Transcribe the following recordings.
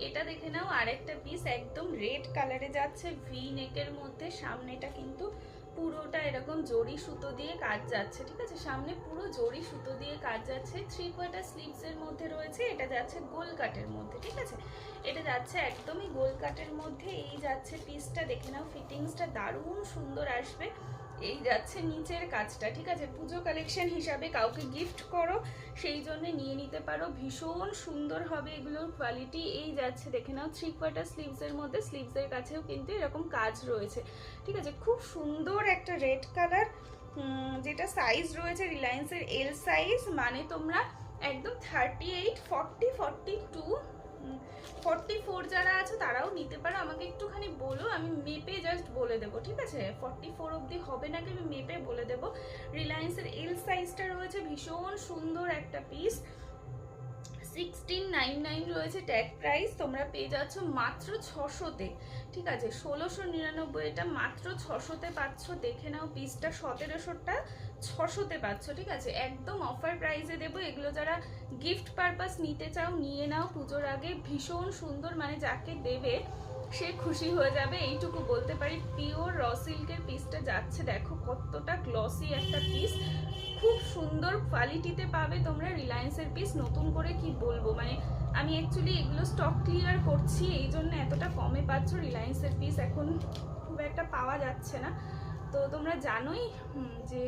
এটা দেখে নাও, আরেকটা পিস একদম রেড কালারে যাচ্ছে, ভি নেকের মধ্যে। সামনেটা কিন্তু পুরোটা এরকম জড়ি সুতো দিয়ে কাজ যাচ্ছে, ঠিক আছে? সামনে পুরো জড়ি সুতো দিয়ে কাজ যাচ্ছে। 3/4 স্লিভস এর মধ্যে রয়েছে। এটা যাচ্ছে গোল কাটের মধ্যে, ঠিক আছে? এটা যাচ্ছে একদমই গোল কাটের মধ্যে। এই যাচ্ছে পিসটা, দেখে নাও ফিটিংসটা দারুণ সুন্দর আসবে। এই যাচ্ছে নিচের কাজটা, ঠিক আছে? পুজো কালেকশন হিসাবে কাউকে গিফট করো সেই জন্য নিয়ে নিতে পারো, ভীষণ সুন্দর হবে এগুলোর কোয়ালিটি। এই যাচ্ছে দেখে নাও 3/4 স্লিভসের মধ্যে, স্লিভসের কাছেও কিন্তু এরকম কাজ রয়েছে, ঠিক আছে? খুব সুন্দর একটা রেড কালার, যেটা সাইজ রয়েছে রিলায়েন্সের এল সাইজ, মানে তোমরা একদম 38, 40, 42, 44 যারা আছে তারাও নিতে পারো। আমাকে একটুখানি বলো, আমি মেপে জাস্ট বলে দেবো, ঠিক আছে? 44 অবধি হবে নাকি আমি মেপে বলে দেবো। রিলায়েন্সের এল সাইজটা রয়েছে, ভীষণ সুন্দর একটা পিস। 1699 রয়েছে ট্যাগ প্রাইস। তোমরা পেয়ে যাচ্ছ মাত্র 600-তে, ঠিক আছে? 1699 এটা মাত্র 600-তে পাচ্ছ। দেখে নাও পিসটা, 1700টা 600-তে পাচ্ছ, ঠিক আছে? একদম অফার প্রাইসে দেবো। এগুলো যারা গিফট পারপাস নিতে চাও নিয়ে নাও পুজোর আগে, ভীষণ সুন্দর, মানে যাকে দেবে সে খুশি হয়ে যাবে, এইটুকু বলতে পারি। পিওর র সিল্কের পিসটা যাচ্ছে, দেখো কতটা গ্লসি একটা পিস, খুব সুন্দর কোয়ালিটিতে পাবে তোমরা রিলায়েন্সের পিস। নতুন করে কি বলবো, মানে আমি অ্যাকচুয়ালি এগুলো স্টক ক্লিয়ার করছি, এই জন্য এতটা কমে পাচ্ছ। রিলায়েন্সের পিস এখন খুব একটা পাওয়া যাচ্ছে না, তো তোমরা জানোই যে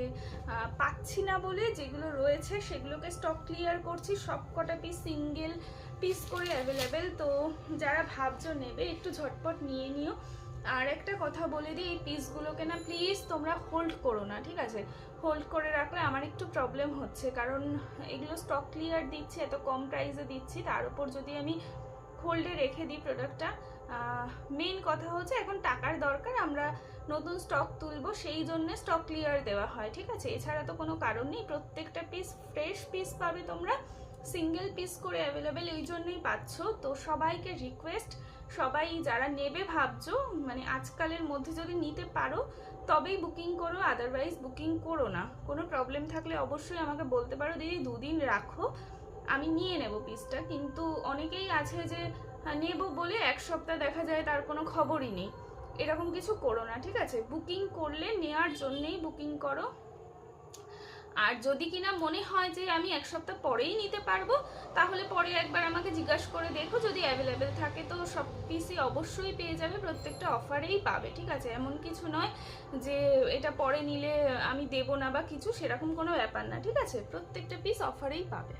পাচ্ছি না বলে যেগুলো রয়েছে সেগুলোকে স্টক ক্লিয়ার করছি। সব কটা পিস সিঙ্গেল পিস করে অ্যাভেলেবেল, তো যারা ভাবছো নেবে একটু ঝটপট নিয়ে নিও। আর একটা কথা বলে দিই, এই পিসগুলোকে না প্লিজ তোমরা হোল্ড করো না, ঠিক আছে? হোল্ড করে রাখলে আমার একটু প্রবলেম হচ্ছে, কারণ এগুলো স্টক ক্লিয়ার দিচ্ছি, এত কম প্রাইসে দিচ্ছি, তার উপর যদি আমি হোল্ডে রেখে দিই প্রোডাক্টটা, মেন কথা হচ্ছে এখন টাকার দরকার, আমরা নতুন স্টক তুলবো, সেই জন্য স্টক ক্লিয়ার দেওয়া হয়, ঠিক আছে? এছাড়া তো কোনো কারণ নেই। প্রত্যেকটা পিস ফ্রেশ পিস পাবে তোমরা, সিঙ্গেল পিস করে অ্যাভেলেবেল, এই জন্যই পাচ্ছ। তো সবাইকে রিকোয়েস্ট, সবাই যারা নেবে ভাবছো, মানে আজকালের মধ্যে যদি নিতে পারো তবেই বুকিং করো, আদারওয়াইজ বুকিং করো না। কোনো প্রবলেম থাকলে অবশ্যই আমাকে বলতে পারো, দিদি 2 দিন রাখো, আমি নিয়ে নেব পিসটা। কিন্তু অনেকেই আছে যে নেব বলে 1 সপ্তাহ দেখা যায় তার কোনো খবরই নেই, এরকম কিছু করো না, ঠিক আছে? বুকিং করলে নেওয়ার জন্যেই বুকিং করো। আর যদি কিনা মনে হয় যে আমি 1 সপ্তাহ পরেই নিতে পারবো, তাহলে পরে একবার আমাকে জিজ্ঞাসা করে দেখো, যদি অ্যাভেলেবেল থাকে তো সব পিসই অবশ্যই পেয়ে যাবে, প্রত্যেকটা অফারেই পাবে, ঠিক আছে? এমন কিছু নয় যে এটা পরে নিলে আমি দেবো না বা কিছু, সেরকম কোনো ব্যাপার না, ঠিক আছে? প্রত্যেকটা পিস অফারেই পাবে।